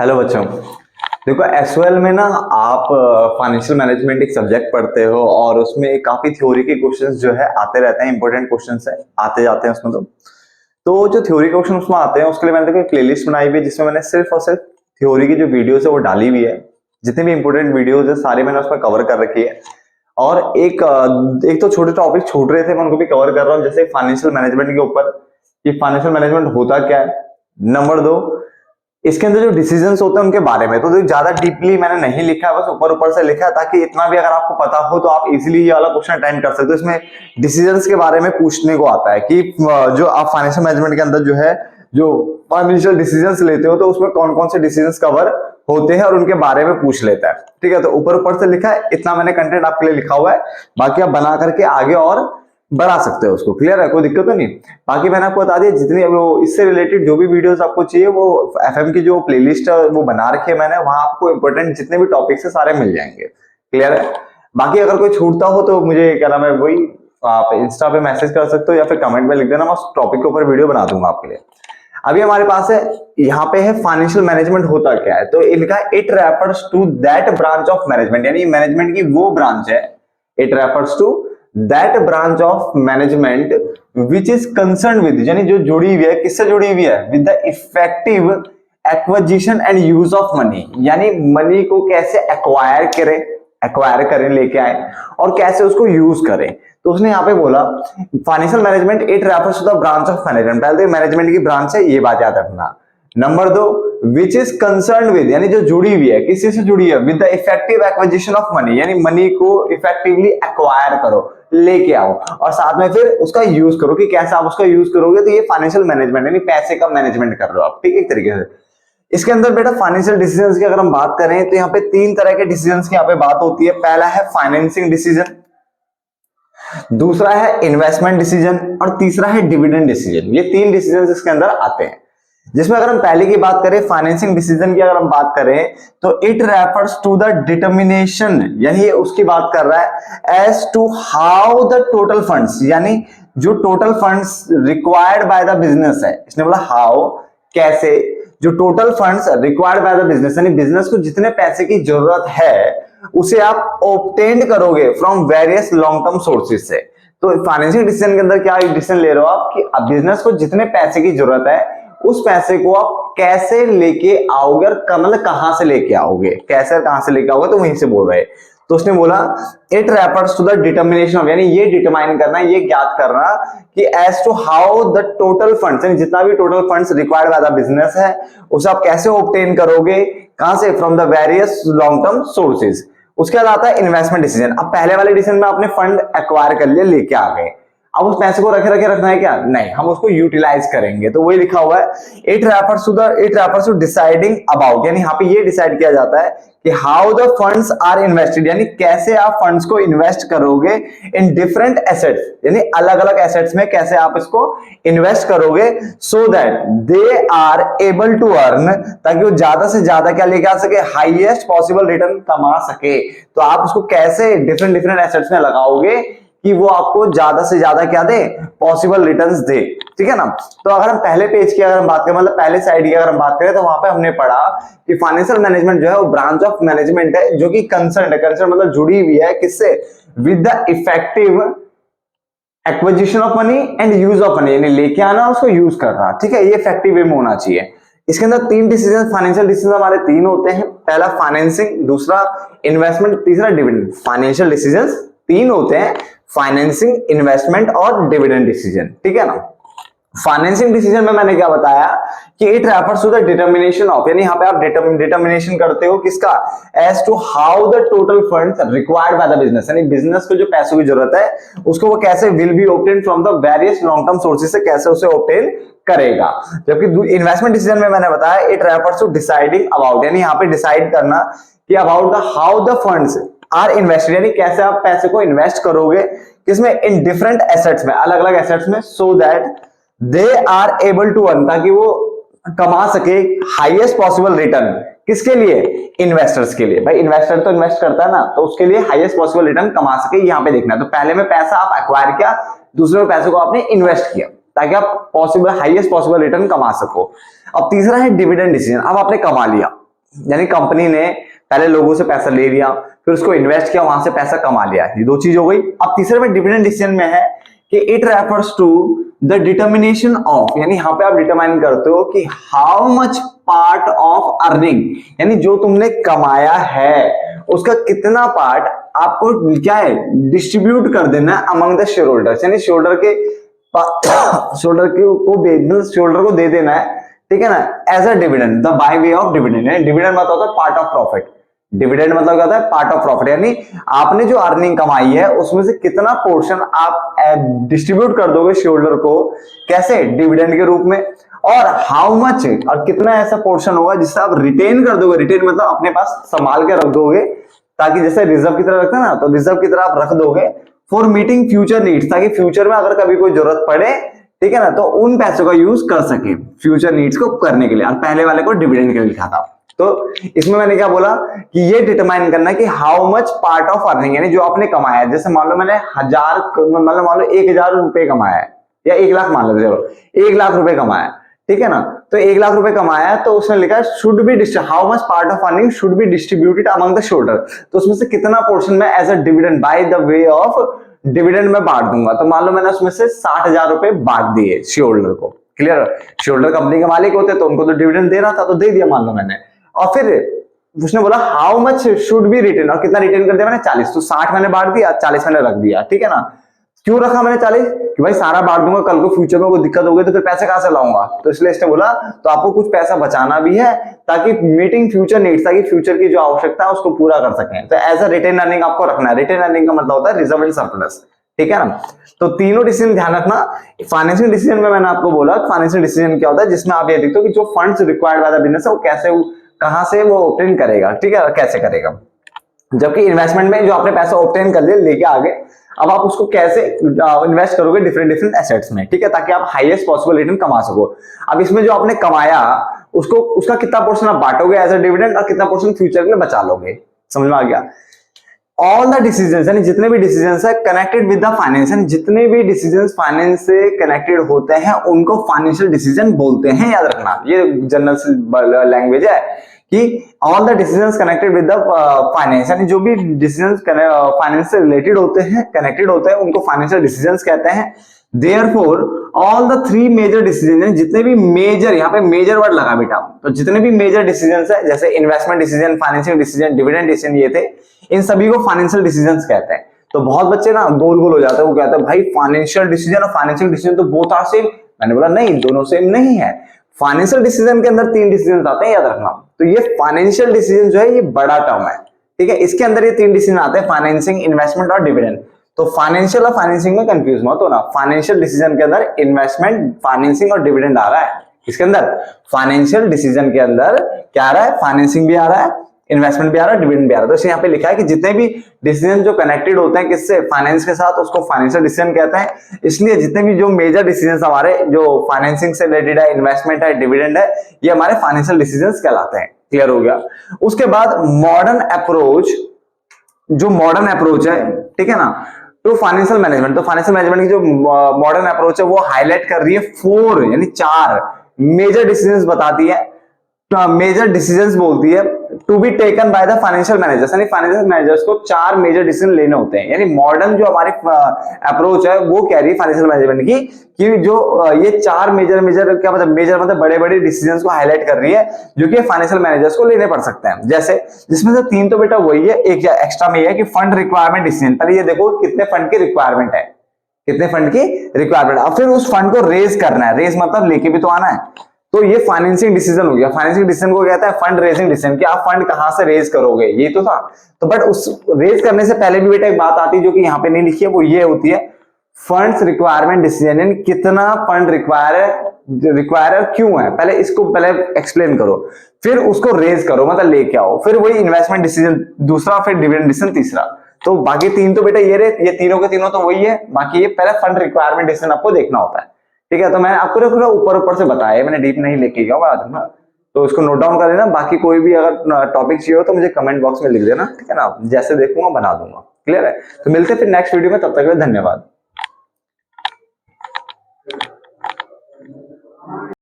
Hello बच्चों। देखो SOL में ना आप फाइनेंशियल मैनेजमेंट एक सब्जेक्ट पढ़ते हो और उसमें काफी थ्योरी के क्वेश्चंस जो है आते रहते हैं। इंपॉर्टेंट क्वेश्चंस है, आते जाते हैं उसमें। तो जो थ्योरी क्वेश्चन उसमें आते हैं उसके लिए मैंने देखो एक प्लेलिस्ट बनाई हुई है जिसमें मैंने सिर्फ और सिर्फ थ्योरी की जो वीडियोस है वो डाली हुई है। जितने भी इंपॉर्टेंट वीडियोस है सारे मैंने उसमें कवर कर रखी है। और एक तो छोटे टॉपिक छूट रहे थे, मैं उनको भी कवर कर रहा हूँ, जैसे फाइनेंशियल मैनेजमेंट के ऊपर कि फाइनेंशियल मैनेजमेंट होता क्या है। नंबर 2, इसके अंदर जो डिसीजंस होते हैं उनके बारे में। तो ज्यादा डीपली मैंने नहीं लिखा है, बस ऊपर ऊपर से लिखा है ताकि इतना भी अगर आपको पता हो तो आप इजीली ये वाला क्वेश्चन अटेंड कर सकते हो। इसमें डिसीजंस के बारे में पूछने को आता है कि जो आप फाइनेंशियल मैनेजमेंट के अंदर जो है जो फाइनेंशियल डिसीजंस लेते हो तो उसमें कौन कौन से डिसीजंस कवर होते हैं और उनके बारे में पूछ लेता है। ठीक है, तो ऊपर ऊपर से लिखा है, इतना मैंने कंटेंट आपके लिए लिखा हुआ है। बाकी आप बना करके आगे और बढ़ा सकते हो उसको। क्लियर है, कोई दिक्कत तो नहीं। बाकी मैंने आपको बता दिया जितनी वो इससे रिलेटेड जो भी वीडियोस आपको चाहिए वो एफएम की जो प्लेलिस्ट है वो बना रखी है मैंने, वहां आपको इंपॉर्टेंट जितने भी टॉपिक्स है सारे मिल जाएंगे। क्लियर है। बाकी अगर कोई छूटता हो तो मुझे क्या नाम है वही आप इंस्टा पे मैसेज कर सकते हो या फिर कमेंट में लिख देना, मैं उस टॉपिक के ऊपर वीडियो बना दूंगा आपके लिए। अभी हमारे पास है, यहाँ पे है फाइनेंशियल मैनेजमेंट होता क्या है। तो इनका it refers to that branch of management, यानी मैनेजमेंट की वो ब्रांच है। It refers to that branch of management which is concern with, यानी जो जुड़ी हुई है, किससे जुड़ी हुई है, with the effective acquisition and use of money, यानी मनी को कैसे एक्वायर करें लेके आए और कैसे उसको यूज करें। तो उसने यहाँ पे बोला financial management it refers to the branch of management. पहले तो मैनेजमेंट की ब्रांच है, ये बात याद रखना। Number 2, which is concern with, यानी जो जुड़ी हुई है, किसी से जुड़ी है, with the effective acquisition of money, यानी मनी को इफेक्टिवली एक्वायर करो, लेके आओ और साथ में फिर उसका यूज करो कि कैसे आप उसका यूज करोगे। तो ये फाइनेंशियल मैनेजमेंट यानी पैसे का मैनेजमेंट कर रहे हो आप। ठीक है, एक तरीके से। इसके अंदर बेटा फाइनेंशियल डिसीजंस की अगर हम बात करें तो यहाँ पे 3 तरह के डिसीजंस की यहाँ पे बात होती है। पहला है फाइनेंसिंग डिसीजन, दूसरा है इन्वेस्टमेंट डिसीजन और तीसरा है डिविडेंड डिसीजन। ये 3 डिसीजन इसके अंदर आते हैं, जिसमें अगर हम पहले की बात करें फाइनेंसिंग डिसीजन की अगर हम बात करें तो it refers to the determination, यानी ये उसकी बात कर रहा है as to how the total funds, यानी जो total funds required by the business है। इसने बोला हाउ, कैसे, जो total funds required by the business, यानी बिजनेस को जितने पैसे की जरूरत है उसे आप ऑब्टेन करोगे from various long term sources से। तो फाइनेंशियल डिसीजन के अंदर क्या डिसीजन ले रहे हो आप कि बिजनेस को जितने पैसे की जरूरत है उस पैसे को आप कैसे लेके आओगे और मतलब कहां से लेके आओगे, कैसे और कहां से लेके आओगे, तो वहीं से बोल रहे हैं। तो उसने बोला it refers to the determination of, यानी ये डिटरमाइन करना, ये ज्ञात करना कि as to how the total funds, यानी जितना भी total funds required by the business है उसे आप कैसे ऑब्टेन करोगे, कहां से, from the various long term sources. उसके बाद आता है इन्वेस्टमेंट डिसीजन। अब पहले वाले डिसीजन में आपने फंड एक्वायर कर लिया, लेके आ गए, अब उस पैसे को रखे रखना है क्या, नहीं, हम उसको यूटिलाइज करेंगे। तो वही लिखा हुआ है it refers to deciding about, यानी यहाँ पे ये डिसाइड किया जाता है कि how the funds are invested, यानी कैसे आप फंड्स को इन्वेस्ट करोगे इन डिफरेंट एसेट्स, यानी अलग अलग एसेट्स में कैसे आप इसको इन्वेस्ट करोगे so that they are able to earn, ताकि वो ज्यादा से ज्यादा क्या लेके आ सके, हाईएस्ट पॉसिबल रिटर्न कमा सके। तो आप उसको कैसे डिफरेंट डिफरेंट एसेट्स में लगाओगे कि वो आपको ज्यादा से ज्यादा क्या दे, पॉसिबल रिटर्न्स दे। ठीक है ना। तो अगर हम पहले पेज की अगर हम बात करें, मतलब पहले साइड की अगर हम बात करें तो वहां पे हमने पढ़ा कि फाइनेंशियल मैनेजमेंट जो है वो ब्रांच ऑफ मैनेजमेंट है जो कि कंसर्न है, कंसर्न मतलब जुड़ी हुई है किससे, with the effective acquisition of money and use of money, यानी लेके आना उसको यूज करना। ठीक है, ये इफेक्टिव वे में होना चाहिए। इसके अंदर 3 डिसीजन, फाइनेंशियल डिसीजन हमारे 3 होते हैं। पहला फाइनेंसिंग, दूसरा इन्वेस्टमेंट, तीसरा डिविडेंड। फाइनेंशियल डिसीजन 3 होते हैं, फाइनेंसिंग, इन्वेस्टमेंट और डिविडेंड डिसीजन। ठीक है ना। फाइनेंसिंग डिसीजन में मैंने क्या बताया कि it refers to the determination of, यानी यहाँ पे आप डिटर्मिनेशन करते हो किसका, as to how the total funds required by the business, यानी बिजनेस को जो पैसों की जरूरत है उसको वो कैसे will be obtain from the various long term sources से कैसे उसे ऑब्टेन करेगा। जबकि इन्वेस्टमेंट डिसीजन में मैंने बताया it refers to deciding about, यानी यहाँ पे डिसाइड करना कि about the how the funds are invested, यानी कैसे आप पैसे को इन्वेस्ट करोगे किसमें, इन डिफरेंट एसेट्स में, अलग अलग एसेट्स में, so that they are able to earn, ताकि वो कमा सके हाईएस्ट पॉसिबल रिटर्न। किसके लिए, इन्वेस्टर्स के लिए। भाई इन्वेस्टर तो इन्वेस्ट करता है ना, तो उसके लिए हाईएस्ट पॉसिबल रिटर्न कमा सके, यहाँ पे देखना है। तो पहले में पैसा आप एक्वायर किया, दूसरे में पैसे को आपने इन्वेस्ट किया ताकि आप पॉसिबल हाईएस्ट पॉसिबल रिटर्न कमा सको। अब तीसरा है डिविडेंड डिसीजन। अब आपने कमा लिया, यानी कंपनी ने पहले लोगों से पैसा ले लिया, फिर उसको इन्वेस्ट किया, वहां से पैसा कमा लिया, ये दो चीज हो गई। अब तीसरे में डिविडेंड डिसीजन में है कि it refers to the determination of, यानी यहाँ पे आप डिटरमाइन करते हो कि how much part of earning, यानी जो तुमने कमाया है उसका कितना पार्ट आपको क्या है डिस्ट्रीब्यूट कर देना है अमंग द शेयर होल्डर्स, यानी शेयर को दे देना है, ठीक है ना, as a dividend, the by way of dividend. Dividend मतलब होता है पार्ट ऑफ प्रॉफिट, डिविडेंड मतलब क्या होता है पार्ट ऑफ प्रॉफिट, यानी आपने जो अर्निंग कमाई है उसमें से कितना पोर्शन आप डिस्ट्रीब्यूट कर दोगे शेयर होल्डर को, कैसे, डिविडेंड के रूप में, और हाउ मच, और कितना ऐसा पोर्शन होगा जिससे आप रिटेन कर दोगे, रिटेन मतलब अपने पास संभाल के रख दोगे, ताकि जैसे रिजर्व की तरह रखते हैं ना, तो रिजर्व की तरह आप रख दोगे फॉर मीटिंग फ्यूचर नीड्स, ताकि फ्यूचर में अगर कभी कोई जरूरत पड़े, ठीक है ना, तो उन पैसों का यूज कर सके फ्यूचर नीड्स को करने के लिए। और पहले वाले को डिविडेंड के लिए लिखा था। तो इसमें मैंने क्या बोला कि ये डिटरमाइन करना कि how much part of earning, यानी जो आपने कमाया है, जैसे मान लो मैंने 1000 मतलब मान लो 1000 रुपए कमाया है, या 1 लाख मान लो, चलो 1 लाख रुपए कमाया, ठीक है ना, तो 1 लाख रुपए कमाया तो उसने लिखा should be how much part of earning should be distributed among the share holder, तो उसमें से कितना पोर्शन में as a dividend by the way of dividend में बांट दूंगा। तो मान लो मैंने उसमें से 60,000 रुपए बांट दिए शेयर होल्डर को, क्लियर, शेयर होल्डर कंपनी के मालिक होते तो उनको तो डिविडेंड देना था, तो दे दिया मान लो मैंने। और फिर उसने बोला how much should be retain, और कितना रिटेन कर दिया मैंने 40, तो 60 मैंने बांट दिया, 40 मैंने रख दिया, ठीक है ना। क्यों रखा मैंने 40, कि भाई सारा बांट दूंगा, कल को फ्यूचर में कोई दिक्कत होगी तो फिर पैसे कहां से लाऊंगा, तो इसलिए इसने बोला तो आपको कुछ पैसा बचाना भी है ताकि मीटिंग फ्यूचर नीड्स, ताकि फ्यूचर की जो आवश्यकता है उसको पूरा कर सकें। तो एज अ रिटेन अर्निंग आपको रखना है, रिटेन अर्निंग का मतलब होता है रिजर्व एंड सरप्लस, ठीक है ना। तो तीनों डिसीजन ध्यान रखना। फाइनेंशियल डिसीजन में मैंने आपको बोला फाइनेंशियल डिसीजन क्या होता है, जिसमें आप ये देखते हो कि जो funds required by the business है वो कैसे, कहां से वो ऑब्टेन करेगा, ठीक है, कैसे करेगा। जबकि इन्वेस्टमेंट में जो आपने पैसा ऑब्टेन कर लिया लेके आगे, अब आप उसको कैसे इन्वेस्ट करोगे डिफरेंट एसेट्स में, ठीक है, ताकि आप हाईएस्ट पॉसिबल रिटर्न कमा सको। अब इसमें जो आपने कमाया उसको, उसका कितना पोर्शन आप बांटोगे एज अ डिविडेंड, और कितना पोर्शन फ्यूचर के लिए बचा लोगे, समझ में आ गया। ऑल द डिसीजंस, यानी जितने भी डिसीजंस है कनेक्टेड विद द फाइनेंस, यानी जितने भी डिसीजंस फाइनेंस से कनेक्टेड होते हैं उनको फाइनेंशियल डिसीजन बोलते हैं, याद रखना, ये जनरल लैंग्वेज है कि all the decisions connected with the finance, यानी जो भी डिसीजंस फाइनेंस से रिलेटेड होते हैं, कनेक्टेड होते हैं, उनको फाइनेंशियल डिसीजंस कहते हैं। Therefore all the 3 major decision, जितने भी मेजर, यहाँ पे मेजर वर्ड लगा बेटा, तो जितने भी मेजर डिसीजंस है, जैसे investment decision, financial decision, dividend decision, ये थे, इन सभी को फाइनेंशियल डिसीजंस कहते हैं। तो बहुत बच्चे ना गोल गोल हो जाते हैं, वो कहते हैं भाई फाइनेंशियल डिसीजन और फाइनेंशियल डिसीजन तो बोथ आर सेम। मैंने बोला नहीं, दोनों सेम नहीं है। फाइनेंशियल डिसीजन के अंदर 3 डिसीजन आते हैं, याद रखना। तो ये फाइनेंशियल डिसीजन जो है ये बड़ा टर्म है, ठीक है, इसके अंदर ये 3 डिसीजन आते हैं, फाइनेंसिंग, इन्वेस्टमेंट और डिविडेंड। तो फाइनेंशियल और फाइनेंसिंग में कंफ्यूज मत होना, फाइनेंशियल डिसीजन के अंदर इन्वेस्टमेंट, फाइनेंसिंग और डिविडेंड आ रहा है। इसके अंदर फाइनेंशियल डिसीजन के अंदर क्या आ रहा है, फाइनेंसिंग भी आ रहा है, इन्वेस्टमेंट भी आ रहा है, डिविडेंड भी आ रहा है। तो इसे यहाँ पे लिखा है कि जितने भी डिसीजन जो कनेक्टेड होते हैं किससे, फाइनेंस के साथ, उसको फाइनेंशियल डिसीजन कहते हैं। इसलिए जितने भी जो मेजर डिसीजन हमारे जो फाइनेंसिंग से रिलेटेड है, इन्वेस्टमेंट है, डिविडेंड है, ये हमारे फाइनेंशियल डिसीजन कहलाते हैं। क्लियर हो गया। उसके बाद मॉडर्न अप्रोच, जो मॉडर्न अप्रोच है, ठीक है ना, तो फाइनेंशियल मैनेजमेंट, तो फाइनेंशियल मैनेजमेंट की जो मॉडर्न अप्रोच है वो हाईलाइट कर रही है 4 यानी 4 मेजर डिसीजंस बताती है, मेजर डिसीजंस बोलती है to be taken by the financial managers, यानी फाइनेंशियल मैनेजर्स को 4 मेजर डिसीजन लेने होते हैं। यानी मॉडर्न जो हमारी अप्रोच है वो कह रही है फाइनेंशियल मैनेजमेंट की कि जो ये 4 मेजर क्या मतलब, मेजर मतलब बड़े बड़े डिसीजंस को हाईलाइट कर रही है जो कि फाइनेंशियल मैनेजर्स को लेने पड़ सकते हैं। जैसे जिसमें से 3 तो बेटा वही है, एक एक्स्ट्रा में है कि फंड रिक्वायरमेंट डिसीजन। पहले ये देखो कितने फंड की रिक्वायरमेंट है, कितने फंड की रिक्वायरमेंट, और फिर उस फंड को रेज करना है, रेज मतलब लेके भी तो आना है। तो ये फाइनेंसिंग डिसीजन हो गया। फाइनेंसिंग डिसीजन को कहता है फंड रेजिंग डिसीजन, कि आप फंड कहां से रेज करोगे, ये तो था। तो बट उस रेज करने से पहले भी बेटा एक बात आती है जो कि यहाँ पे नहीं लिखी है, वो ये होती है फंड्स रिक्वायरमेंट डिसीजन, यानी कितना फंड रिक्वायर क्यों है, पहले इसको पहले एक्सप्लेन करो, फिर उसको रेज करो मतलब लेके आओ, फिर वही इन्वेस्टमेंट डिसीजन दूसरा, फिर डिविडेंड डिसीजन तीसरा। तो बाकी 3 तो बेटा ये तीनों के तीनों तो वही है, बाकी ये पहले फंड रिक्वायरमेंट डिसीजन आपको देखना होता है, ठीक है। तो मैंने आपको पूरा ऊपर से बताया, मैंने डीप नहीं लेके गया हूं, तो इसको नोट डाउन कर लेना। बाकी कोई भी अगर टॉपिक चाहिए हो तो मुझे कमेंट बॉक्स में लिख देना, ठीक है ना, जैसे देखूंगा बना दूंगा। क्लियर है। तो मिलते हैं फिर नेक्स्ट वीडियो में, तब तक के लिए धन्यवाद।